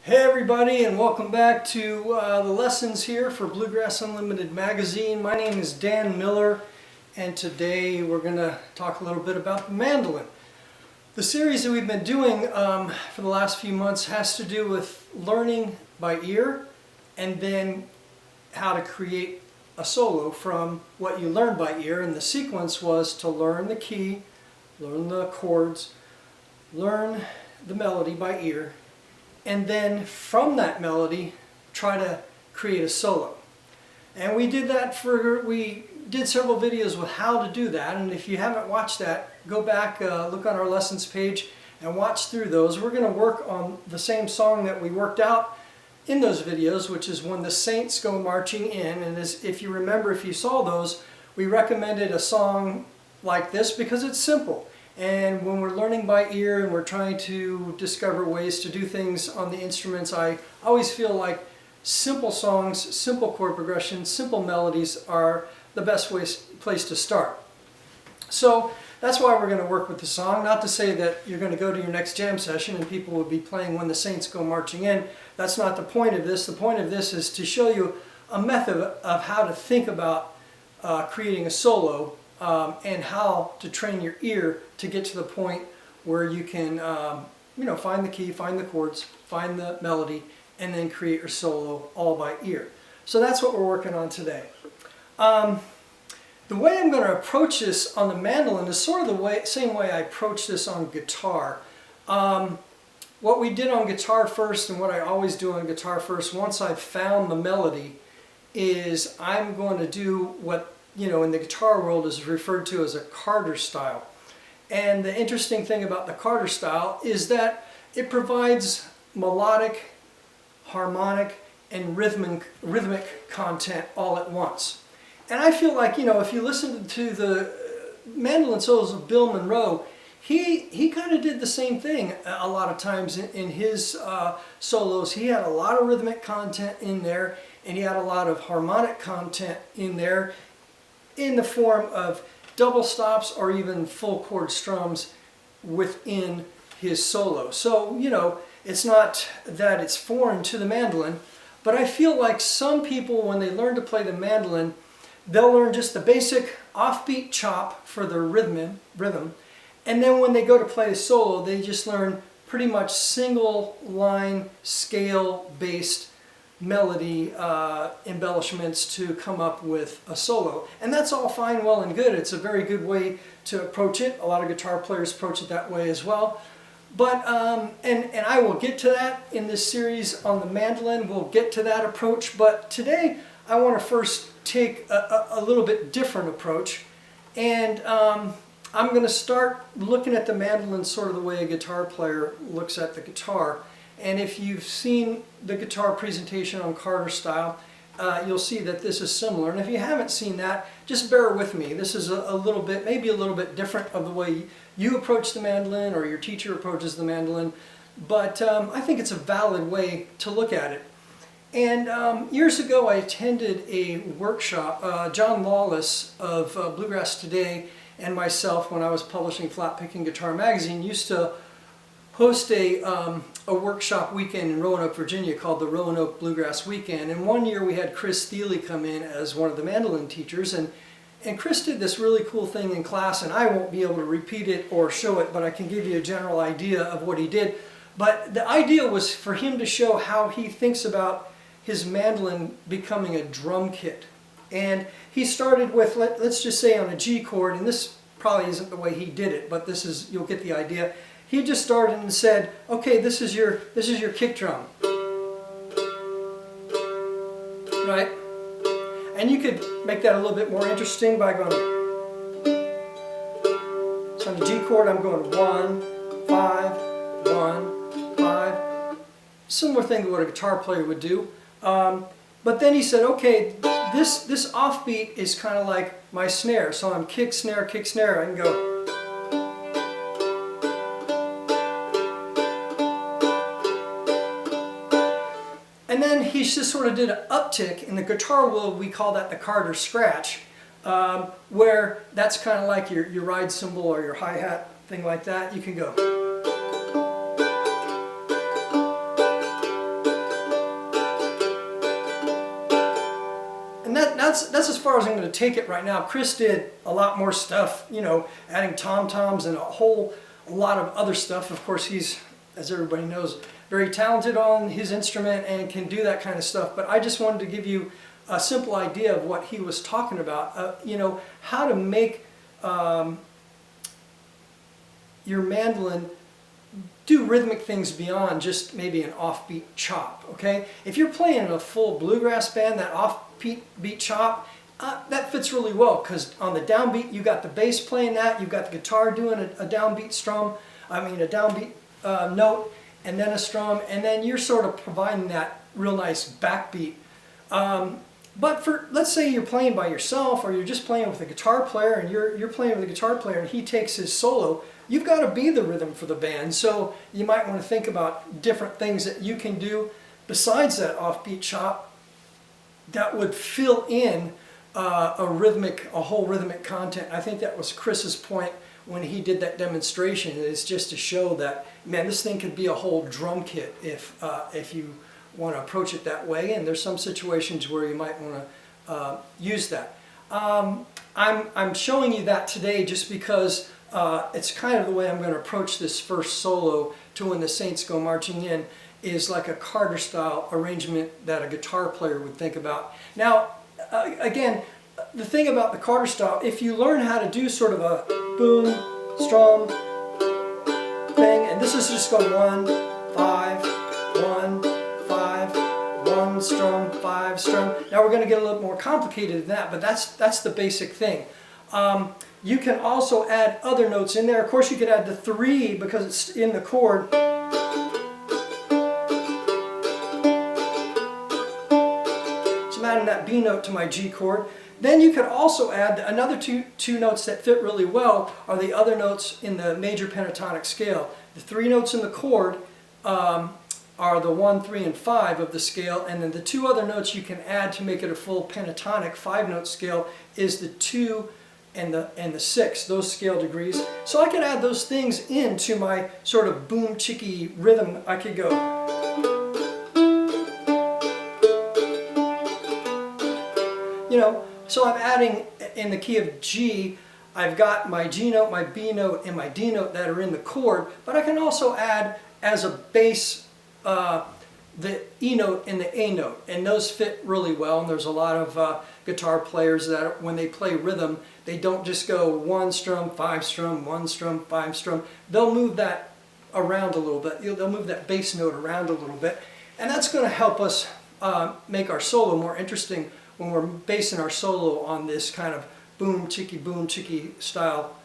Hey everybody, and welcome back to the lessons here for Bluegrass Unlimited magazine. My name is Dan Miller, and today we're going to talk a little bit about the mandolin. The series that we've been doing for the last few months has to do with learning by ear and then how to create a solo from what you learned by ear. And the sequence was to learn the key, learn the chords, learn the melody by ear, and then from that melody try to create a solo. And we did several videos with how to do that, and if you haven't watched that, go back, look on our lessons page and watch through those. We're going to work on the same song that we worked out in those videos, which is When the Saints Go Marching In. And if you remember, if you saw those, we recommended a song like this because it's simple. And when we're learning by ear and we're trying to discover ways to do things on the instruments, I always feel like simple songs, simple chord progressions, simple melodies are the best place to start. So that's why we're going to work with the song. Not to say that you're going to go to your next jam session and people will be playing When the Saints Go Marching In. That's not the point of this. The point of this is to show you a method of how to think about creating a solo. And how to train your ear to get to the point where you can, find the key, find the chords, find the melody, and then create your solo all by ear. So that's what we're working on today. The way I'm going to approach this on the mandolin is sort of the same way I approach this on guitar. What we did on guitar first, and what I always do on guitar first, once I've found the melody, is I'm going to do what in the guitar world is referred to as a Carter style. And the interesting thing about the Carter style is that it provides melodic, harmonic, and rhythmic content all at once. And I feel like, if you listen to the mandolin solos of Bill Monroe, he kind of did the same thing a lot of times in his solos. He had a lot of rhythmic content in there, and he had a lot of harmonic content in there, in the form of double stops or even full chord strums within his solo. So, it's not that it's foreign to the mandolin, but I feel like some people, when they learn to play the mandolin, they'll learn just the basic offbeat chop for the rhythm, and then when they go to play a solo, they just learn pretty much single line scale based melody embellishments to come up with a solo. And that's all fine, well and good. It's a very good way to approach it. A lot of guitar players approach it that way as well. But, and I will get to that in this series on the mandolin. We'll get to that approach. But today I want to first take a little bit different approach. And I'm going to start looking at the mandolin sort of the way a guitar player looks at the guitar. And if you've seen the guitar presentation on Carter style, you'll see that this is similar. And if you haven't seen that, just bear with me. This is a little bit, maybe a little bit different of the way you approach the mandolin or your teacher approaches the mandolin. But I think it's a valid way to look at it. And years ago, I attended a workshop. John Lawless of Bluegrass Today and myself, when I was publishing Flat Picking Guitar Magazine, used to host a workshop weekend in Roanoke, Virginia called the Roanoke Bluegrass Weekend. And one year we had Chris Thiele come in as one of the mandolin teachers, and Chris did this really cool thing in class, and I won't be able to repeat it or show it, but I can give you a general idea of what he did. But the idea was for him to show how he thinks about his mandolin becoming a drum kit. And he started with, let's just say on a G chord, and this probably isn't the way he did it, but you'll get the idea. He just started and said, okay, this is your kick drum. Right? And you could make that a little bit more interesting by going, so on the G chord I'm going 1, 5, 1, 5. Similar thing to what a guitar player would do. But then he said, okay, this offbeat is kind of like my snare. So I'm kick, snare, I can go. And then he just sort of did an uptick. In the guitar world, we call that the Carter scratch, where that's kind of like your ride cymbal or your hi-hat, thing like that. You can go. that's as far as I'm going to take it right now. Chris did a lot more stuff, you know, adding tom-toms and a whole lot of other stuff. Of course, he's, as everybody knows, very talented on his instrument and can do that kind of stuff. But I just wanted to give you a simple idea of what he was talking about, you know, how to make your mandolin do rhythmic things beyond just maybe an offbeat chop, okay? If you're playing in a full bluegrass band, that offbeat chop, that fits really well, because on the downbeat you got the bass playing that, you've got the guitar doing a downbeat strum, a downbeat note, and then a strum, and then you're sort of providing that real nice backbeat. But for, let's say you're playing by yourself, or you're just playing with a guitar player, and you're playing with a guitar player and he takes his solo, you've got to be the rhythm for the band. So you might want to think about different things that you can do besides that offbeat chop that would fill in a whole rhythmic content. I think that was Chris's point when he did that demonstration. It's just to show that, man, this thing could be a whole drum kit if you want to approach it that way, and there's some situations where you might want to use that. I'm showing you that today just because it's kind of the way I'm going to approach this first solo to When the Saints Go Marching In, is like a Carter style arrangement that a guitar player would think about. Now again, the thing about the Carter style, if you learn how to do sort of a boom, strum thing, and this is just going 1, 5, 1, 5, 1, strum, 5, strum. Now we're going to get a little more complicated than that, but that's the basic thing. You can also add other notes in there. Of course, you could add the 3 because it's in the chord. So I'm adding that B note to my G chord. Then you could also add another two notes that fit really well are the other notes in the major pentatonic scale. The 3 notes in the chord are the 1, 3, and 5 of the scale, and then the 2 other notes you can add to make it a full pentatonic 5-note scale is the 2 and the 6, those scale degrees. So I could add those things into my sort of boom chicky rhythm. I could go, you know, so I'm adding in the key of G. I've got my G note, my B note, and my D note that are in the chord, but I can also add as a bass the E note and the A note, and those fit really well. And there's a lot of guitar players that when they play rhythm, they don't just go 1 strum, 5 strum, 1 strum, 5 strum. They'll move that around a little bit. They'll move that bass note around a little bit, and that's going to help us make our solo more interesting when we're basing our solo on this kind of boom chicky style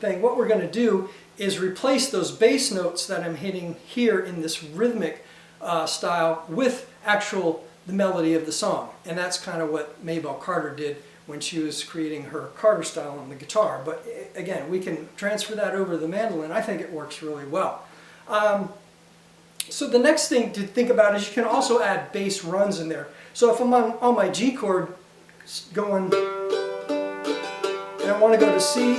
thing. What we're going to do is replace those bass notes that I'm hitting here in this rhythmic style with the melody of the song. And that's kind of what Maybelle Carter did when she was creating her Carter style on the guitar. But again, we can transfer that over to the mandolin. I think it works really well. So the next thing to think about is you can also add bass runs in there. So if I'm on my G chord going, and I want to go to C,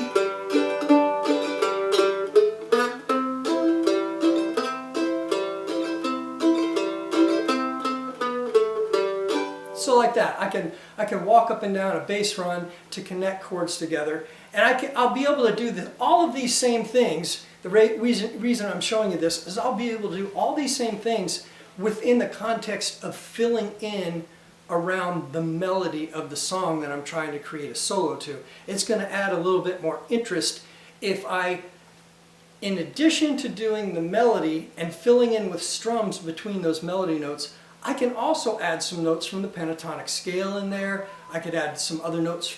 so like that, I can walk up and down a bass run to connect chords together, and I'll be able to do all of these same things. The reason I'm showing you this is I'll be able to do all these same things within the context of filling in around the melody of the song that I'm trying to create a solo to. It's going to add a little bit more interest if I, in addition to doing the melody and filling in with strums between those melody notes, I can also add some notes from the pentatonic scale in there. I could add some other notes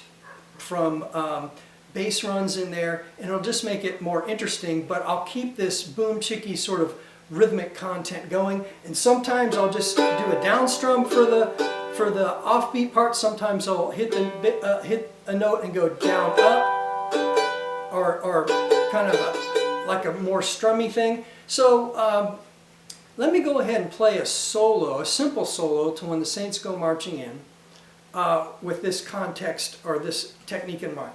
from bass runs in there, and it'll just make it more interesting, but I'll keep this boom chicky sort of rhythmic content going. And sometimes I'll just do a down strum for the offbeat part. Sometimes I'll hit a note and go down up, or kind of like a more strummy thing. So let me go ahead and play a solo, a simple solo to When the Saints Go Marching In, with this context or this technique in mind.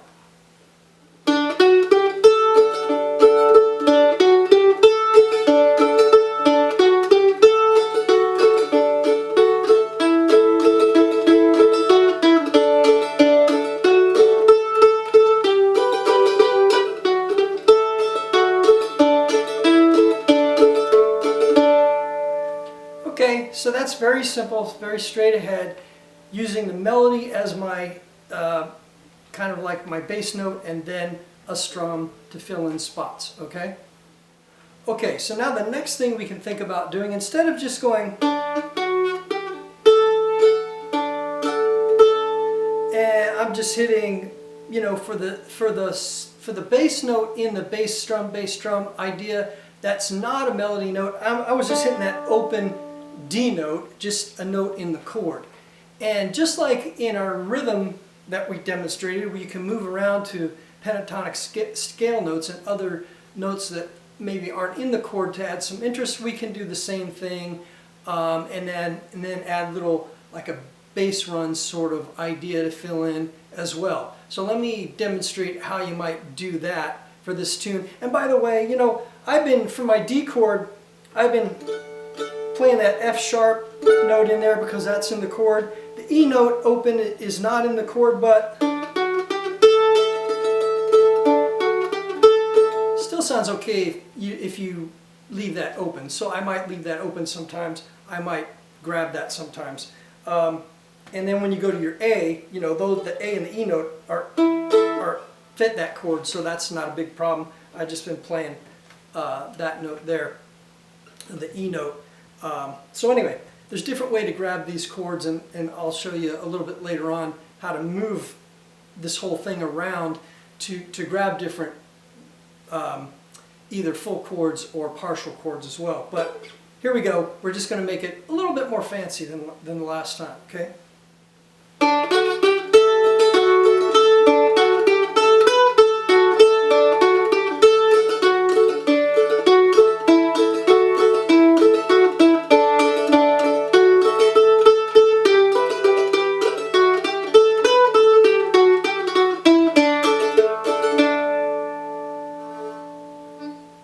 Okay, so that's very simple, very straight ahead, using the melody as my kind of like my bass note and then a strum to fill in spots, okay? Okay, so now the next thing we can think about doing, instead of just going and I'm just hitting, you know, for the bass note in the bass strum idea, that's not a melody note. I was just hitting that open D note, just a note in the chord. And just like in our rhythm that we demonstrated, where you can move around to pentatonic scale notes and other notes that maybe aren't in the chord to add some interest, we can do the same thing, and then add little, like a bass run sort of idea to fill in as well. So let me demonstrate how you might do that for this tune. And by the way, you know, for my D chord, I've been playing that F sharp note in there because that's in the chord. The E note open is not in the chord, but still sounds okay if you leave that open. So I might leave that open sometimes. I might grab that sometimes. And then when you go to your A, you know, the A and the E note are fit that chord, so that's not a big problem. I've just been playing that note there, the E note. So anyway, there's a different way to grab these chords, and I'll show you a little bit later on how to move this whole thing around to grab different either full chords or partial chords as well. But here we go. We're just going to make it a little bit more fancy than the last time, okay?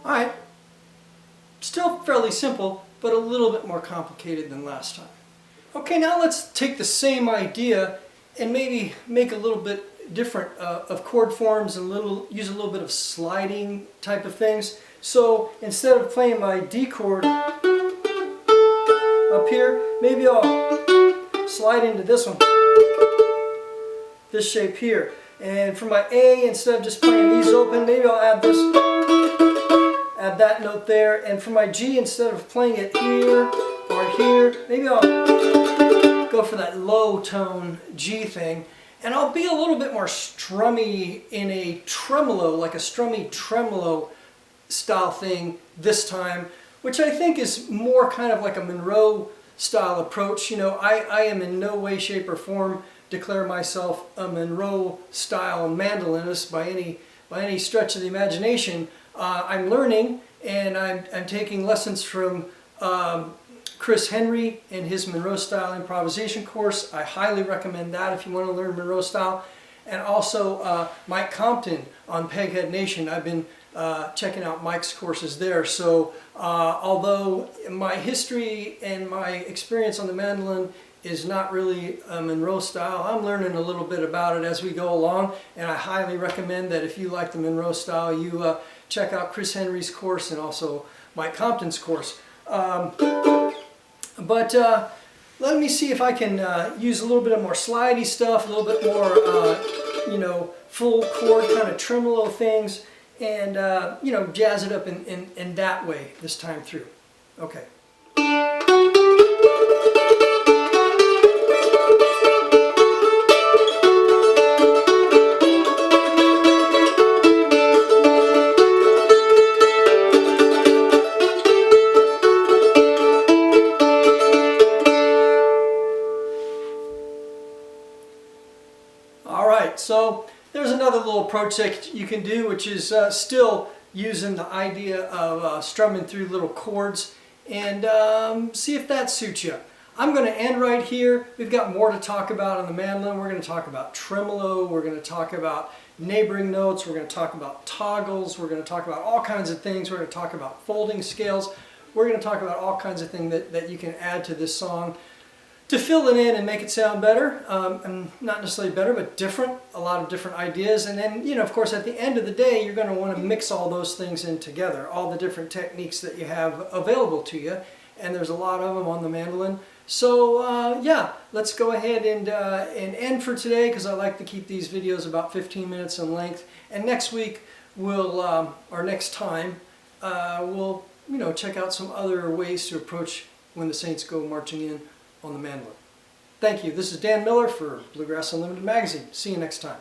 Alright, still fairly simple, but a little bit more complicated than last time. Okay, now let's take the same idea and maybe make a little bit different of chord forms and use a little bit of sliding type of things. So instead of playing my D chord up here, maybe I'll slide into this one, this shape here. And for my A, instead of just playing these open, maybe I'll add that note there. And for my G, instead of playing it here or here, maybe I'll go for that low tone G thing. And I'll be a little bit more strummy in a tremolo, like a strummy tremolo style thing this time, which I think is more kind of like a Monroe style approach. You know, I am in no way, shape, or form declare myself a Monroe style mandolinist by any stretch of the imagination. I'm learning, and I'm taking lessons from Chris Henry and his Monroe style improvisation course. I highly recommend that if you want to learn Monroe style. And also Mike Compton on Peghead Nation. I've been checking out Mike's courses there. So although my history and my experience on the mandolin is not really a Monroe style, I'm learning a little bit about it as we go along, and I highly recommend that if you like the Monroe style, you check out Chris Henry's course and also Mike Compton's course. But let me see if I can use a little bit of more slidey stuff, a little bit more, you know, full chord kind of tremolo things, and you know, jazz it up in that way this time through. Okay. So there's another little approach that you can do, which is still using the idea of strumming through little chords, and see if that suits you. I'm going to end right here. We've got more to talk about on the mandolin. We're going to talk about tremolo. We're going to talk about neighboring notes. We're going to talk about toggles. We're going to talk about all kinds of things. We're going to talk about folding scales. We're going to talk about all kinds of things that you can add to this song to fill it in and make it sound better, and not necessarily better, but different, a lot of different ideas. And then, you know, of course, at the end of the day, you're going to want to mix all those things in together, all the different techniques that you have available to you, and there's a lot of them on the mandolin. So yeah, let's go ahead and end for today, because I like to keep these videos about 15 minutes in length. And next week we'll, or next time, we'll check out some other ways to approach When the Saints Go Marching In on the mandolin. Thank you. This is Dan Miller for Bluegrass Unlimited Magazine. See you next time.